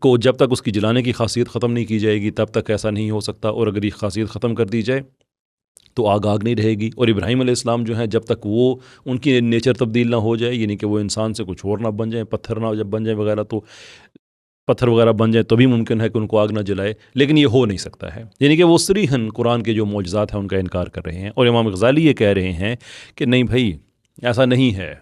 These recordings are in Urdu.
کو جب تک اس کی جلانے کی خاصیت ختم نہیں کی جائے گی تب تک ایسا نہیں ہو سکتا، اور اگر یہ خاصیت ختم کر دی جائے تو آگ نہیں رہے گی۔ اور ابراہیم علیہ السلام جو ہیں جب تک وہ ان کی نیچر تبدیل نہ ہو جائے، یعنی کہ وہ انسان سے کچھ اور نہ بن جائیں، پتھر نہ جب بن جائیں وغیرہ، تو پتھر وغیرہ بن جائیں تو بھی ممکن ہے کہ ان کو آگ نہ جلائے، لیکن یہ ہو نہیں سکتا ہے۔ یعنی کہ وہ صریحاً قرآن کے جو معجزات ہیں ان کا انکار کر رہے ہیں، اور امام غزالی یہ کہہ رہے ہیں کہ نہیں بھائی ایسا نہیں ہے،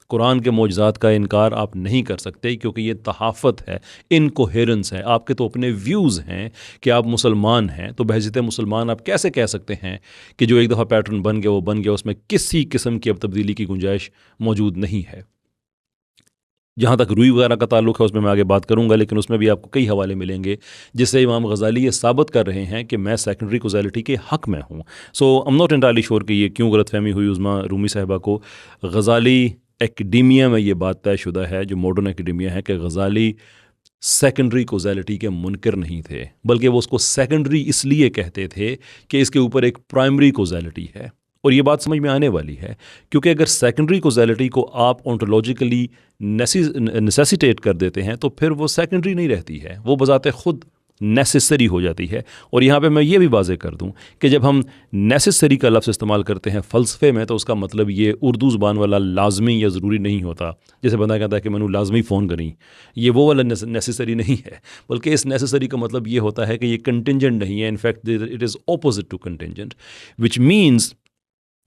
قرآن کے معجزات کا انکار آپ نہیں کر سکتے، کیونکہ یہ تحافت ہے، انکوہیرنس ہے۔ آپ کے تو اپنے ویوز ہیں کہ آپ مسلمان ہیں، تو بحیثیت مسلمان آپ کیسے کہہ سکتے ہیں کہ جو ایک دفعہ پیٹرن بن گیا وہ بن گیا، اس میں کسی قسم کی اب تبدیلی کی گنجائش موجود نہیں ہے۔ جہاں تک روئی وغیرہ کا تعلق ہے اس میں آگے بات کروں گا، لیکن اس میں بھی آپ کو کئی حوالے ملیں گے جس سے امام غزالی یہ ثابت کر رہے ہیں کہ میں سیکنڈری کوزیلٹی کے حق میں ہوں۔ سو ایم ناٹ انٹائرلی شور کہ یہ کیوں غلط فہمی ہوئی عظمیٰ رومی صاحبہ کو۔ غزالی ایکڈیمیا میں یہ بات طے شدہ ہے، جو ماڈرن ایکڈیمیا ہے، کہ غزالی سیکنڈری کوزیلٹی کے منکر نہیں تھے، بلکہ وہ اس کو سیکنڈری اس لیے کہتے تھے کہ اس کے اوپر ایک پرائمری کوزیلٹی ہے۔ اور یہ بات سمجھ میں آنے والی ہے، کیونکہ اگر سیکنڈری کوزیلٹی کو آپ اونٹولوجیکلی نیسیسیٹیٹ کر دیتے ہیں تو پھر وہ سیکنڈری نہیں رہتی ہے، وہ بذات خود نیسیسری ہو جاتی ہے۔ اور یہاں پہ میں یہ بھی واضح کر دوں کہ جب ہم نیسیسری کا لفظ استعمال کرتے ہیں فلسفے میں، تو اس کا مطلب یہ اردو زبان والا لازمی یا ضروری نہیں ہوتا، جیسے بندہ کہتا ہے کہ میں نے لازمی فون کریں، یہ وہ والا نیسیسری نہیں ہے، بلکہ اس نیسیسری کا مطلب یہ ہوتا ہے کہ یہ کنٹینجنٹ نہیں ہے، in fact it is opposite to contingent, which means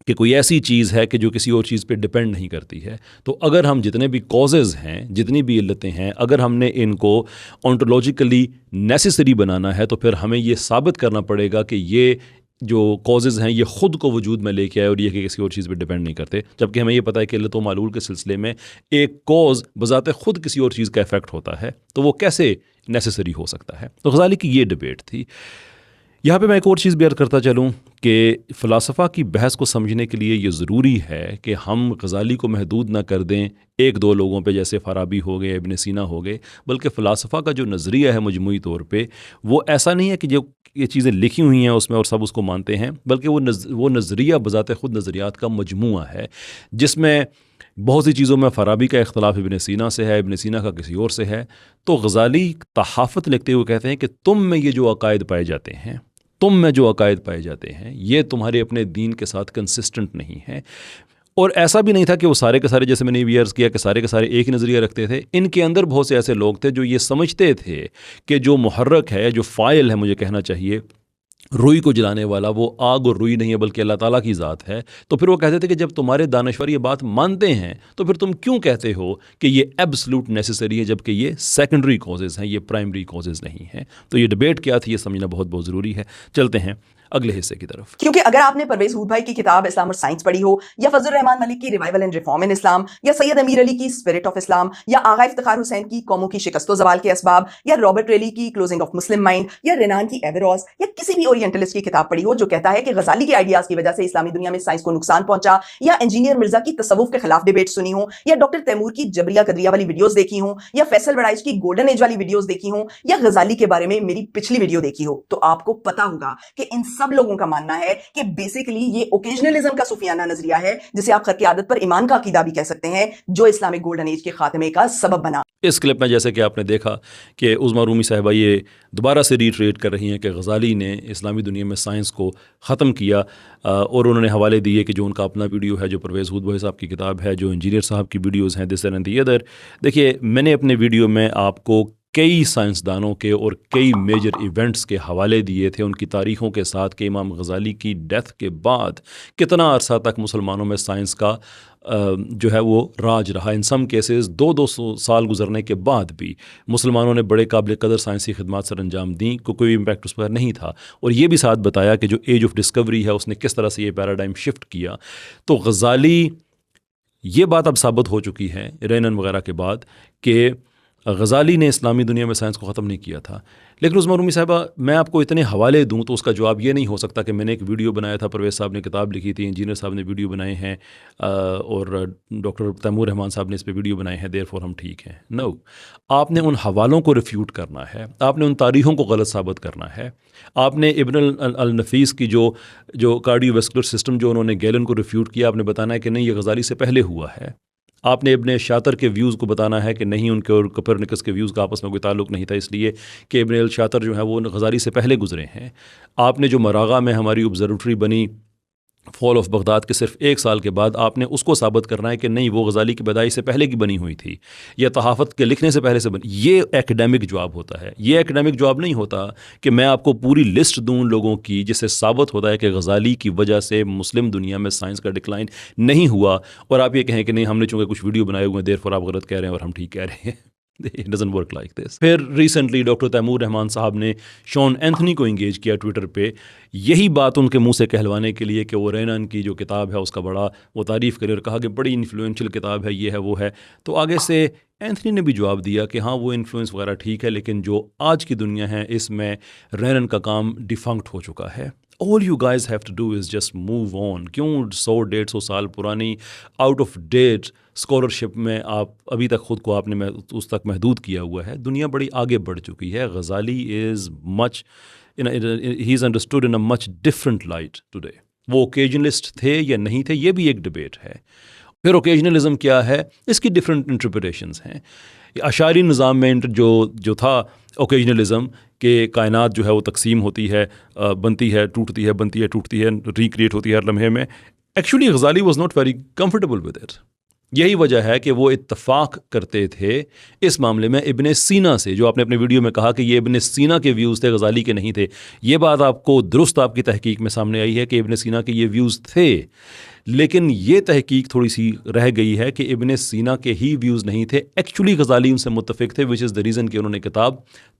کہ کوئی ایسی چیز ہے کہ جو کسی اور چیز پہ ڈپینڈ نہیں کرتی ہے۔ تو اگر ہم جتنے بھی کازز ہیں، جتنی بھی علتیں ہیں، اگر ہم نے ان کو اونٹولوجیکلی نیسیسری بنانا ہے تو پھر ہمیں یہ ثابت کرنا پڑے گا کہ یہ جو کازز ہیں یہ خود کو وجود میں لے کے آئے اور یہ کہ کسی اور چیز پہ ڈپینڈ نہیں کرتے، جبکہ ہمیں یہ پتہ ہے کہ علت و معلول کے سلسلے میں ایک کاز بذات خود کسی اور چیز کا افیکٹ ہوتا ہے، تو وہ کیسے نیسیسری ہو سکتا ہے۔ تو غزالی کی یہ ڈبیٹ تھی۔ یہاں پہ میں ایک اور چیز بیان کرتا چلوں کہ فلاسفہ کی بحث کو سمجھنے کے لیے یہ ضروری ہے کہ ہم غزالی کو محدود نہ کر دیں ایک دو لوگوں پہ، جیسے فارابی ہو گئے، ابن سینا ہو گئے، بلکہ فلاسفہ کا جو نظریہ ہے مجموعی طور پہ وہ ایسا نہیں ہے کہ جو یہ چیزیں لکھی ہوئی ہیں اس میں اور سب اس کو مانتے ہیں، بلکہ وہ نظریہ بذات خود نظریات کا مجموعہ ہے، جس میں بہت سی چیزوں میں فارابی کا اختلاف ابن سینا سے ہے، ابن سینا کا کسی اور سے ہے۔ تو غزالی تحافت لکھتے ہوئے کہتے ہیں کہ تم میں یہ جو عقائد پائے جاتے ہیں، یہ تمہارے اپنے دین کے ساتھ کنسسٹنٹ نہیں ہیں۔ اور ایسا بھی نہیں تھا کہ وہ سارے کے سارے، جیسے میں نے بھی عرض کیا کہ سارے کے سارے ایک ہی نظریہ رکھتے تھے، ان کے اندر بہت سے ایسے لوگ تھے جو یہ سمجھتے تھے کہ جو محرک ہے، جو فاعل ہے، مجھے کہنا چاہیے روئی کو جلانے والا، وہ آگ اور روئی نہیں ہے بلکہ اللہ تعالیٰ کی ذات ہے۔ تو پھر وہ کہتے تھے کہ جب تمہارے دانشور یہ بات مانتے ہیں تو پھر تم کیوں کہتے ہو کہ یہ ایبسلوٹ نیسیسری ہے، جبکہ یہ سیکنڈری کازز ہیں، یہ پرائمری کازز نہیں ہیں۔ تو یہ ڈبیٹ کیا تھی یہ سمجھنا بہت بہت ضروری ہے۔ چلتے ہیں اگلے حصے کی طرف، کیونکہ اگر آپ نے پرویز ہود بھائی کی کتاب اسلام اور سائنس پڑھی ہو، یا فضل الرحمان ملک کی ریوائول اینڈ ریفارم ان اسلام، یا سید امیر علی کی اسپرٹ آف اسلام، یا آغا افتخار حسین کی قوموں کی شکست و زوال کے اسباب، یا رابرٹ ریلی کی کلوزنگ آف مسلم مائنڈ، یا رینان کی ایویروس، یا کسی بھی اورینٹلسٹ کی کتاب پڑھی ہو جو کہتا ہے کہ غزالی کے آئیڈیاز کی وجہ سے اسلامی دنیا میں سائنس کو نقصان پہنچا، یا انجینئر مرزا کی تصوف کے خلاف ڈیبیٹ سنی ہوں، یا ڈاکٹر تیمور کی جبریہ قدریہ والی ویڈیوز دیکھی ہوں، یا فیصل وڑائچ کی گولڈن ایج والی ویڈیوز دیکھی ہوں، یا غزالی کے بارے میں میری پچھلی ویڈیو دیکھی ہو، تو آپ کو پتا ہوگا کہ ان سب لوگوں کا ماننا ہے کہ بیسیکلی یہ اوکیجنلزم کا صوفیانہ نظریہ ہے، جسے آپ خرق عادت پر ایمان کا عقیدہ بھی کہہ سکتے ہیں، جو اسلامک گولڈن ایج کے خاتمے کا سبب بنا۔ اس کلپ میں جیسے کہ آپ نے دیکھا کہ عظمیٰ رومی صاحبہ یہ دوبارہ سے ریٹریٹ کر رہی ہیں کہ غزالی نے اسلامی دنیا میں سائنس کو ختم کیا، اور انہوں نے حوالے دیے کہ جو ان کا اپنا ویڈیو ہے، جو پرویز ہود بھائی صاحب کی کتاب ہے، جو انجینئر صاحب کی ویڈیوز ہیں، دس اینڈ دی ادر۔ دیکھیے میں نے اپنے ویڈیو میں آپ کو کئی سائنسدانوں کے اور کئی میجر ایونٹس کے حوالے دیے تھے، ان کی تاریخوں کے ساتھ، کہ امام غزالی کی ڈیتھ کے بعد کتنا عرصہ تک مسلمانوں میں سائنس کا جو ہے وہ راج رہا۔ ان سم کیسز 200 سال گزرنے کے بعد بھی مسلمانوں نے بڑے قابل قدر سائنسی خدمات سر انجام دیں، کوئی امپیکٹ اس پر نہیں تھا۔ اور یہ بھی ساتھ بتایا کہ جو ایج آف ڈسکوری ہے اس نے کس طرح سے یہ پیراڈائم شفٹ کیا۔ تو غزالی یہ بات اب ثابت ہو چکی ہے رینن وغیرہ کے بعد کہ غزالی نے اسلامی دنیا میں سائنس کو ختم نہیں کیا تھا۔ لیکن عظمیٰ رومی صاحبہ میں آپ کو اتنے حوالے دوں تو اس کا جواب یہ نہیں ہو سکتا کہ میں نے ایک ویڈیو بنایا تھا، پرویز صاحب نے کتاب لکھی تھی، انجینئر صاحب نے ویڈیو بنائے ہیں، اور ڈاکٹر تیمور رحمان صاحب نے اس پہ ویڈیو بنائے ہیں، دیر فور ہم ٹھیک ہیں۔ نو، آپ نے ان حوالوں کو ریفیوٹ کرنا ہے، آپ نے ان تاریخوں کو غلط ثابت کرنا ہے۔ آپ نے ابن النفیس کی جو کارڈیو ویسکولر سسٹم جو انہوں نے گیلن کو ریفیوٹ کیا، آپ نے بتانا ہے کہ نہیں یہ غزالی سے پہلے ہوا ہے۔ آپ نے ابن شاطر کے ویوز کو بتانا ہے کہ نہیں، ان کے اور کوپرنیکس کے ویوز کا آپس میں کوئی تعلق نہیں تھا، اس لیے کہ ابن الشاطر جو ہے وہ غزالی سے پہلے گزرے ہیں۔ آپ نے جو مراغہ میں ہماری آبزرویٹری بنی فال آف بغداد کے صرف 1 سال کے بعد، آپ نے اس کو ثابت کرنا ہے کہ نہیں، وہ غزالی کی پیدائش سے پہلے کی بنی ہوئی تھی یا صحافت کے لکھنے سے پہلے سے بنی۔ یہ ایکڈیمک جواب ہوتا ہے، یہ ایکڈیمک جواب نہیں ہوتا کہ میں آپ کو پوری لسٹ دوں لوگوں کی جس سے ثابت ہوتا ہے کہ غزالی کی وجہ سے مسلم دنیا میں سائنس کا ڈکلائن نہیں ہوا، اور آپ یہ کہیں کہ نہیں، ہم نے چونکہ کچھ ویڈیو بنائے ہوئے ہیں، دیر فور آپ غلط کہہ رہے ہیں اور ہم ٹھیک کہہ رہے ہیں۔ It doesn't work like this۔ پھر ریسنٹلی ڈاکٹر تیمور رحمان صاحب نے شون اینتھنی کو انگیج کیا ٹویٹر پہ، یہی بات ان کے منہ سے کہلوانے کے لیے کہ وہ رینن کی جو کتاب ہے اس کا بڑا وہ تعریف کرے اور کہا کہ بڑی انفلوئنشل کتاب ہے، یہ ہے وہ ہے۔ تو آگے سے اینتھنی نے بھی جواب دیا کہ ہاں وہ انفلوئنس وغیرہ ٹھیک ہے، لیکن جو آج کی دنیا ہے اس میں رینن کا کام ڈیفنکٹ ہو چکا ہے۔ All you guys have to do is just move on۔ کیوں 100-150 سال پرانی آؤٹ آف ڈیٹ اسکالرشپ میں آپ ابھی تک خود کو آپ نے اس تک محدود کیا ہوا ہے؟ دنیا بڑی آگے بڑھ چکی ہے۔ غزالی از مچ ہی is understood in a much different light today. وہ اوکیجنلسٹ تھے یا نہیں تھے، یہ بھی ایک ڈبیٹ ہے۔ پھر اوکیجنلزم کیا ہے، اس کی ڈفرینٹ انٹرپریٹیشنز ہیں۔ اشعری نظام میں جو تھا اوکیجنلزم کہ کائنات جو ہے وہ تقسیم ہوتی ہے، بنتی ہے، ٹوٹتی ہے، بنتی ہے، ٹوٹتی ہے، ریکریٹ ہوتی ہے ہر لمحے میں۔ Actually Ghazali was not very comfortable with it. یہی وجہ ہے کہ وہ اتفاق کرتے تھے اس معاملے میں ابن سینا سے، جو آپ نے اپنے ویڈیو میں کہا کہ یہ ابن سینا کے ویوز تھے، غزالی کے نہیں تھے۔ یہ بات آپ کو درست آپ کی تحقیق میں سامنے آئی ہے کہ ابن سینا کے یہ ویوز تھے، لیکن یہ تحقیق تھوڑی سی رہ گئی ہے کہ ابن سینا کے ہی ویوز نہیں تھے، ایکچولی غزالی ان سے متفق تھے، وچ از دا ریزن کہ انہوں نے کتاب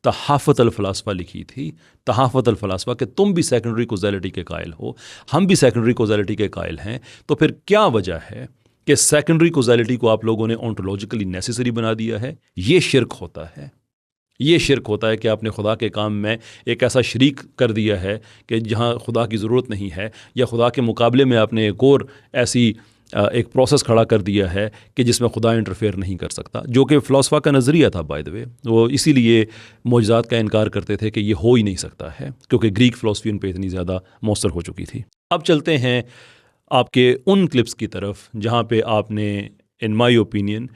تحافت الفلاسفہ لکھی تھی۔ تحافت الفلاسفہ کہ تم بھی سیکنڈری کوزیلٹی کے قائل ہو، ہم بھی سیکنڈری کوزیلٹی کے قائل ہیں، تو پھر کیا وجہ ہے کہ سیکنڈری کوزیلٹی کو آپ لوگوں نے اونٹولوجیکلی نیسیسری بنا دیا ہے؟ یہ شرک ہوتا ہے۔ یہ شرک ہوتا ہے کہ آپ نے خدا کے کام میں ایک ایسا شریک کر دیا ہے کہ جہاں خدا کی ضرورت نہیں ہے، یا خدا کے مقابلے میں آپ نے ایک اور ایسی ایک پروسیس کھڑا کر دیا ہے کہ جس میں خدا انٹرفیئر نہیں کر سکتا، جو کہ فلسفہ کا نظریہ تھا بائی دا وے۔ وہ اسی لیے معجزات کا انکار کرتے تھے کہ یہ ہو ہی نہیں سکتا ہے، کیونکہ گریک فلسفی ان پہ اتنی زیادہ مؤثر ہو چکی تھی۔ اب چلتے ہیں آپ کے ان کلپس کی طرف جہاں پہ آپ نے ان مائی اوپینین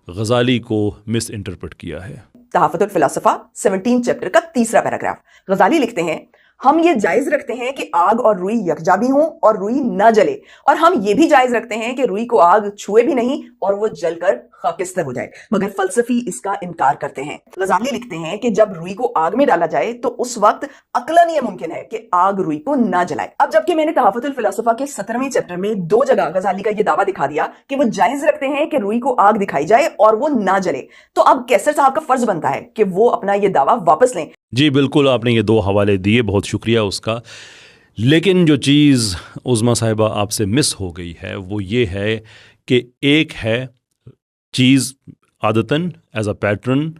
غزالی کو مس انٹرپریٹ کیا ہے۔ تحافت الفلاسفہ 17 چیپٹر کا 3 پیراگراف، غزالی لکھتے ہیں، ہم یہ جائز رکھتے ہیں کہ آگ اور روئی یکجا بھی ہوں اور روئی نہ جلے، اور ہم یہ بھی جائز رکھتے ہیں کہ روئی کو آگ چھوئے بھی نہیں اور وہ جل کر خاکستر ہو جائے، مگر فلسفی اس کا انکار کرتے ہیں۔ غزالی لکھتے ہیں کہ جب روئی کو آگ میں ڈالا جائے تو اس وقت عقلاً یہ ممکن ہے کہ آگ روئی کو نہ جلائے۔ اب جبکہ میں نے تحافت الفلاسفہ کے 17ویں چیپٹر میں 2 جگہ غزالی کا یہ دعویٰ دکھا دیا کہ وہ جائز رکھتے ہیں کہ روئی کو آگ دکھائی جائے اور وہ نہ جلے، تو اب کیسر صاحب کا فرض بنتا ہے کہ وہ اپنا یہ دعویٰ واپس لیں۔ جی بالکل، آپ نے یہ 2 حوالے دیے، بہت شکریہ اس کا، لیکن جو چیز عظمیٰ صاحبہ آپ سے مس ہو گئی ہے وہ یہ ہے کہ ایک ہے چیز عادتاً ایز اے پیٹرن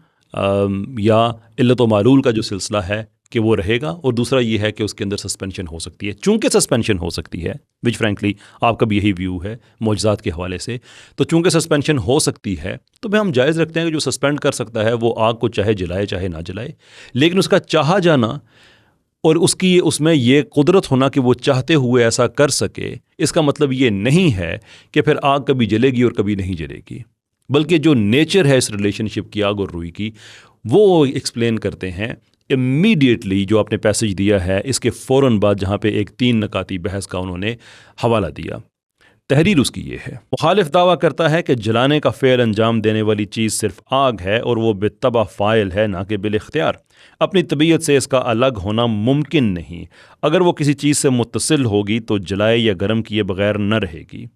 یا علت و معلول کا جو سلسلہ ہے کہ وہ رہے گا، اور دوسرا یہ ہے کہ اس کے اندر سسپینشن ہو سکتی ہے۔ چونکہ سسپینشن ہو سکتی ہے، وچ فرینکلی آپ کا بھی یہی ویو ہے معجزات کے حوالے سے، تو چونکہ سسپینشن ہو سکتی ہے تو ہم جائز رکھتے ہیں کہ جو سسپینڈ کر سکتا ہے وہ آگ کو چاہے جلائے چاہے نہ جلائے، لیکن اس کا چاہا جانا اور اس میں یہ قدرت ہونا کہ وہ چاہتے ہوئے ایسا کر سکے، اس کا مطلب یہ نہیں ہے کہ پھر آگ کبھی جلے گی اور کبھی نہیں جلے گی، بلکہ جو نیچر ہے اس ریلیشن شپ کی آگ اور روئی کی، وہ ایکسپلین کرتے ہیں امیڈیٹلی جو آپ نے پیسج دیا ہے اس کے فوراً بعد، جہاں پہ ایک 3 نکاتی بحث کا انہوں نے حوالہ دیا۔ تحریر اس کی یہ ہے، مخالف دعویٰ کرتا ہے کہ جلانے کا فعل انجام دینے والی چیز صرف آگ ہے اور وہ بالطبع فاعل ہے نہ کہ بالاختیار، اپنی طبیعت سے اس کا الگ ہونا ممکن نہیں، اگر وہ کسی چیز سے متصل ہوگی تو جلائے یا گرم کیے بغیر نہ رہے گی۔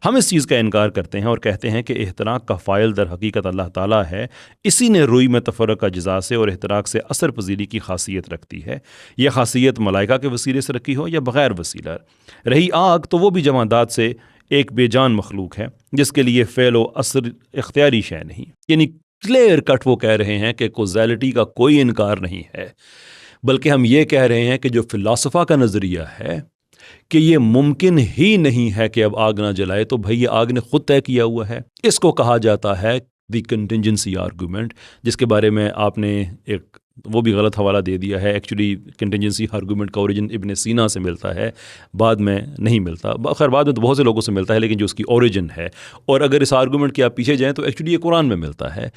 ہم اس چیز کا انکار کرتے ہیں اور کہتے ہیں کہ احتراق کا فاعل در حقیقت اللہ تعالیٰ ہے، اسی نے روئی میں تفرق اجزاء سے اور احتراق سے اثر پذیری کی خاصیت رکھتی ہے، یہ خاصیت ملائکہ کے وسیلے سے رکھی ہو یا بغیر وسیلہ۔ رہی آگ تو وہ بھی جمادات سے ایک بے جان مخلوق ہے جس کے لیے فعل و اثر اختیاری شے نہیں، یعنی کلیئر کٹ وہ کہہ رہے ہیں کہ کوزیلٹی کا کوئی انکار نہیں ہے، بلکہ ہم یہ کہہ رہے ہیں کہ جو فلسفہ کا نظریہ ہے کہ یہ ممکن ہی نہیں ہے کہ اب آگ نہ جلائے، تو بھئی یہ آگ نے خود طے کیا ہوا ہے۔ اس کو کہا جاتا ہے دی کنٹینجنسی آرگومنٹ، جس کے بارے میں آپ نے ایک وہ بھی غلط حوالہ دے دیا ہے. ایکچولی کنٹینجنسی آرگومنٹ کا اوریجن ابن سینا سے ملتا ہے, بعد میں نہیں ملتا. خیر بعد میں تو بہت سے لوگوں سے ملتا ہے, لیکن جو اس کی اوریجن ہے, اور اگر اس آرگومنٹ کے آپ پیچھے جائیں تو ایکچولی یہ قرآن میں ملتا ہے.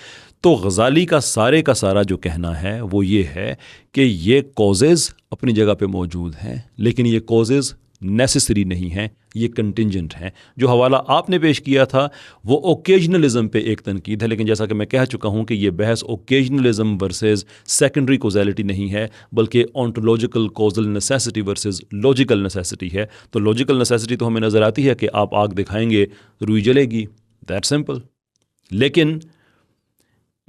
تو غزالی کا سارا جو کہنا ہے وہ یہ ہے کہ یہ کوزز اپنی جگہ پہ موجود ہیں, لیکن یہ کوزز نیسیسری نہیں ہیں, یہ کنٹینجنٹ ہیں. جو حوالہ آپ نے پیش کیا تھا وہ اوکیجنلزم پہ ایک تنقید ہے, لیکن جیسا کہ میں کہہ چکا ہوں کہ یہ بحث اوکیجنلزم ورسز سیکنڈری کوزیلٹی نہیں ہے, بلکہ ontological causal necessity versus logical necessity ہے. تو لاجیکل نیسیسٹی تو ہمیں نظر آتی ہے کہ آپ آگ دکھائیں گے روئی جلے گی, دیٹ سمپل. لیکن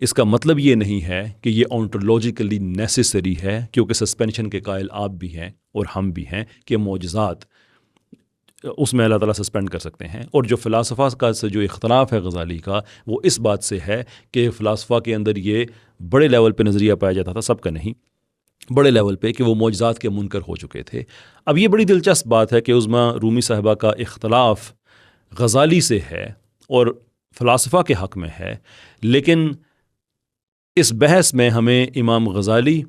اس کا مطلب یہ نہیں ہے کہ یہ آنٹولوجیکلی نیسیسری ہے, کیونکہ سسپینشن کے قائل آپ بھی ہیں اور ہم بھی ہیں کہ معجزات اس میں اللہ تعالیٰ سسپینڈ کر سکتے ہیں. اور جو فلاسفہ کا سے جو اختلاف ہے غزالی کا, وہ اس بات سے ہے کہ فلاسفہ کے اندر یہ بڑے لیول پہ نظریہ پایا جاتا تھا, سب کا نہیں, بڑے لیول پہ, کہ وہ معجزات کے منکر ہو چکے تھے. اب یہ بڑی دلچسپ بات ہے کہ عظمیٰ رومی صاحبہ کا اختلاف غزالی سے ہے اور فلاسفہ کے حق میں ہے, لیکن اس بحث میں ہمیں امام غزالی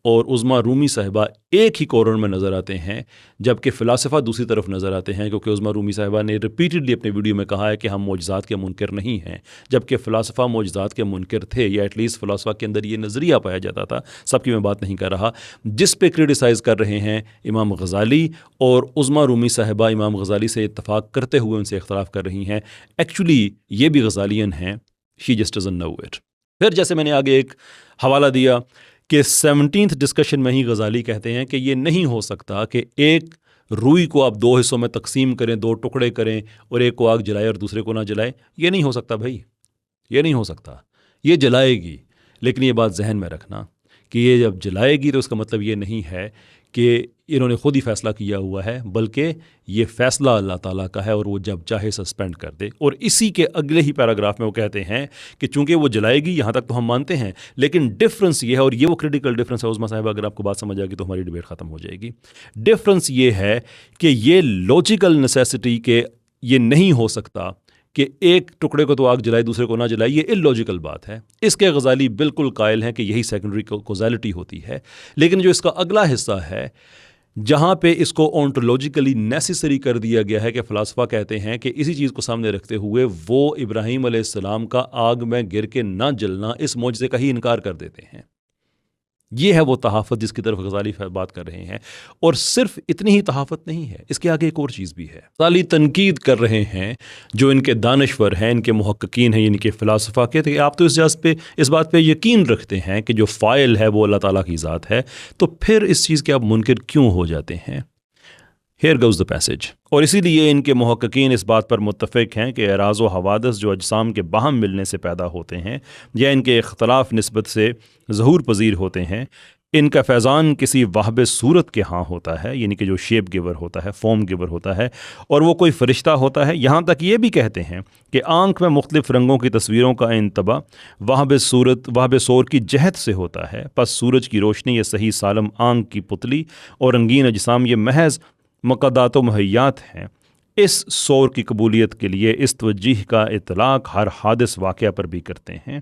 اور عظمیٰ رومی صاحبہ ایک ہی کورنر میں نظر آتے ہیں, جبکہ فلاسفہ دوسری طرف نظر آتے ہیں, کیونکہ عظمیٰ رومی صاحبہ نے ریپیٹڈلی اپنے ویڈیو میں کہا ہے کہ ہم معجزات کے منکر نہیں ہیں, جبکہ فلاسفہ معجزات کے منکر تھے, یا ایٹ لیسٹ فلاسفہ کے اندر یہ نظریہ پایا جاتا تھا. سب کی میں بات نہیں کر رہا. جس پہ کریٹیسائز کر رہے ہیں امام غزالی, اور عظمیٰ رومی صاحبہ امام غزالی سے اتفاق کرتے ہوئے ان سے اختلاف کر رہی ہیں, ایکچولی یہ بھی غزالین ہیں. She just doesn't know it. پھر جیسے میں نے آگے ایک حوالہ دیا کہ 17th ڈسکشن میں ہی غزالی کہتے ہیں کہ یہ نہیں ہو سکتا کہ ایک روئی کو آپ 2 حصوں میں تقسیم کریں, 2 ٹکڑے کریں, اور ایک کو آگ جلائے اور دوسرے کو نہ جلائے. یہ نہیں ہو سکتا بھائی, یہ نہیں ہو سکتا. یہ جلائے گی, لیکن یہ بات ذہن میں رکھنا کہ یہ جب جلائے گی تو اس کا مطلب یہ نہیں ہے کہ انہوں نے خود ہی فیصلہ کیا ہوا ہے, بلکہ یہ فیصلہ اللہ تعالیٰ کا ہے, اور وہ جب چاہے سسپینڈ کر دے. اور اسی کے اگلے ہی پیراگراف میں وہ کہتے ہیں کہ چونکہ وہ جلائے گی, یہاں تک تو ہم مانتے ہیں, لیکن ڈفرنس یہ ہے, اور یہ وہ کریٹیکل ڈفرنس ہے عظمیٰ صاحبہ, اگر آپ کو بات سمجھ آئے گی تو ہماری ڈیبیٹ ختم ہو جائے گی. ڈفرنس یہ ہے کہ یہ لاجیکل نیسیسٹی کہ یہ نہیں ہو سکتا کہ ایک ٹکڑے کو تو آگ جلائے دوسرے کو نہ جلائے, یہ اللاجیکل بات ہے. اس کے غزالی بالکل قائل ہیں کہ یہی سیکنڈری کوزیلٹی ہوتی ہے. لیکن جو اس کا اگلا حصہ ہے, جہاں پہ اس کو اونٹولوجیکلی نیسیسری کر دیا گیا ہے, کہ فلاسفہ کہتے ہیں کہ اسی چیز کو سامنے رکھتے ہوئے وہ ابراہیم علیہ السلام کا آگ میں گر کے نہ جلنا, اس معجزے کا ہی انکار کر دیتے ہیں. یہ ہے وہ تحافت جس کی طرف غزالی بات کر رہے ہیں. اور صرف اتنی ہی تحافت نہیں ہے, اس کے آگے ایک اور چیز بھی ہے. غزالی تنقید کر رہے ہیں جو ان کے دانشور ہیں, ان کے محققین ہیں, یعنی کہ فلاسفہ کے, کہ آپ تو اس بات پہ یقین رکھتے ہیں کہ جو فاعل ہے وہ اللہ تعالیٰ کی ذات ہے, تو پھر اس چیز کے آپ منکر کیوں ہو جاتے ہیں؟ Here goes the passage. اور اسی لیے ان کے محققین اس بات پر متفق ہیں کہ اعراض و حوادث جو اجسام کے باہم ملنے سے پیدا ہوتے ہیں, یا ان کے اختلاف نسبت سے ظہور پذیر ہوتے ہیں, ان کا فیضان کسی واہب صورت کے ہاں ہوتا ہے, یعنی کہ جو شیپ گیور ہوتا ہے, فارم گیور ہوتا ہے, اور وہ کوئی فرشتہ ہوتا ہے. یہاں تک یہ بھی کہتے ہیں کہ آنکھ میں مختلف رنگوں کی تصویروں کا انتباہ واہب صور کی جہت سے ہوتا ہے. پس سورج کی روشنی, یہ صحیح سالم آنکھ کی پتلی اور رنگین اجسام, یہ محض مقدات و مہیات ہیں. اس صور کی قبولیت کے لیے اس توجہ کا اطلاق ہر حادث واقعہ پر بھی کرتے ہیں,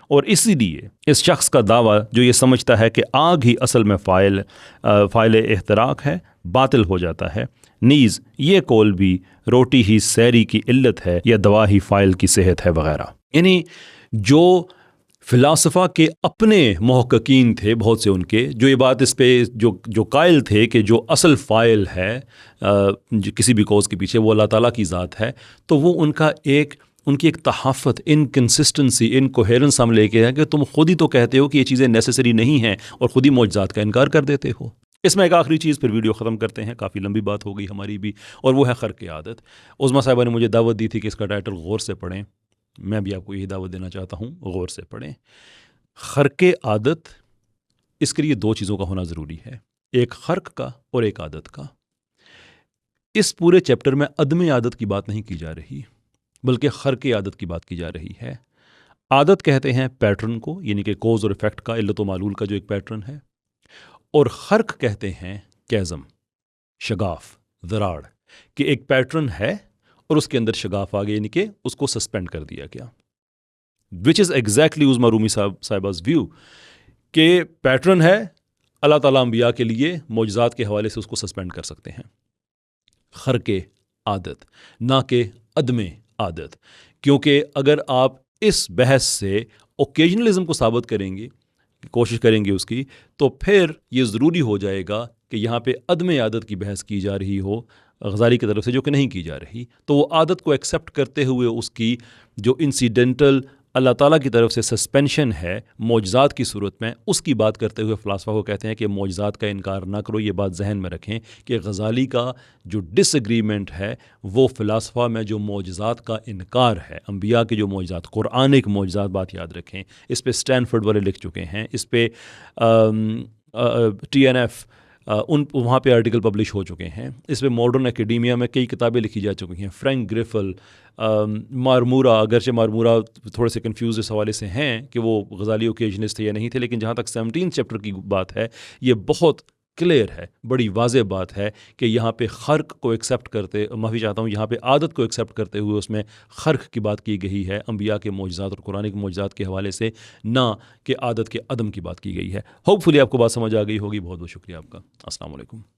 اور اسی لیے اس شخص کا دعویٰ جو یہ سمجھتا ہے کہ آگ ہی اصل میں فاعل احتراق ہے, باطل ہو جاتا ہے. نیز یہ قول بھی روٹی ہی سیری کی علت ہے, یا دوا ہی فاعل کی صحت ہے, وغیرہ. یعنی جو فلاسفہ کے اپنے محققین تھے, بہت سے ان کے, جو یہ بات اس پہ جو قائل تھے کہ جو اصل فاعل ہے کسی بھی کوز کے پیچھے وہ اللہ تعالیٰ کی ذات ہے, تو وہ ان کی ایک تحافت, انکنسسٹنسی, انکوہیرنس ہم لے کے ہیں کہ تم خود ہی تو کہتے ہو کہ یہ چیزیں نیسیسری نہیں ہیں, اور خود ہی معجزات کا انکار کر دیتے ہو. اس میں ایک آخری چیز, پھر ویڈیو ختم کرتے ہیں, کافی لمبی بات ہو گئی ہماری بھی, اور وہ ہے خرق عادت. عظمیٰ صاحبہ نے مجھے دعوت دی تھی کہ اس کا ٹائٹل غور سے پڑھیں, میں بھی آپ کو یہی دعوت دینا چاہتا ہوں, غور سے پڑھیں. خرق عادت, اس کے لیے 2 چیزوں کا ہونا ضروری ہے, ایک خرق کا اور ایک عادت کا. اس پورے چیپٹر میں عدم عادت کی بات نہیں کی جا رہی, بلکہ خرق عادت کی بات کی جا رہی ہے. عادت کہتے ہیں پیٹرن کو, یعنی کہ کوز اور افیکٹ کا, علت و معلول کا جو ایک پیٹرن ہے. اور خرق کہتے ہیں کیزم, شگاف, ذراڑ, کہ ایک پیٹرن ہے اور اس کے اندر شگاف آ گیا, یعنی کہ اس کو سسپینڈ کر دیا گیا. وچ is exactly Uzma Rumi صاحباز view, کہ پیٹرن ہے، اللہ تعالیٰ انبیاء کے لیے معجزات کے حوالے سے اس کو سسپینڈ کر سکتے ہیں، خرق عادت نہ کہ عدم عادت. کیونکہ اگر آپ اس بحث سے اوکیجنلزم کو ثابت کریں گے، کوشش کریں گے اس کی، تو پھر یہ ضروری ہو جائے گا کہ یہاں پہ عدم عادت کی بحث کی جا رہی ہو غزالی کی طرف سے، جو کہ نہیں کی جا رہی. تو وہ عادت کو ایکسیپٹ کرتے ہوئے اس کی جو انسیڈنٹل اللہ تعالیٰ کی طرف سے سسپینشن ہے معجزات کی صورت میں، اس کی بات کرتے ہوئے فلاسفہ کو کہتے ہیں کہ معجزات کا انکار نہ کرو. یہ بات ذہن میں رکھیں کہ غزالی کا جو ڈس ایگریمنٹ ہے وہ فلاسفہ میں جو معجزات کا انکار ہے، انبیاء کے جو معجزات، قرآنک معجزات، بات یاد رکھیں. اس پہ اسٹینفورڈ والے لکھ چکے ہیں، اس پہ TNF وہاں پہ آرٹیکل پبلش ہو چکے ہیں، اس پہ ماڈرن اکیڈیمیا میں کئی کتابیں لکھی جا چکی ہیں. فرینک گریفل، مارمورا، اگرچہ مارمورا تھوڑے سے کنفیوز اس حوالے سے ہیں کہ وہ غزالی اوکیجنسٹ تھے یا نہیں تھے، لیکن جہاں تک 17 چیپٹر کی بات ہے یہ بہت کلیئر ہے، بڑی واضح بات ہے کہ یہاں پہ خرق کو ایکسیپٹ کرتے، معافی چاہتا ہوں، یہاں پہ عادت کو ایکسیپٹ کرتے ہوئے اس میں خرق کی بات کی گئی ہے انبیاء کے معجزات اور قرآن کے معجزات کے حوالے سے، نہ کہ عادت کے عدم کی بات کی گئی ہے. ہوپ فلی آپ کو بات سمجھ آ گئی ہوگی. بہت بہت شکریہ آپ کا. السلام علیکم.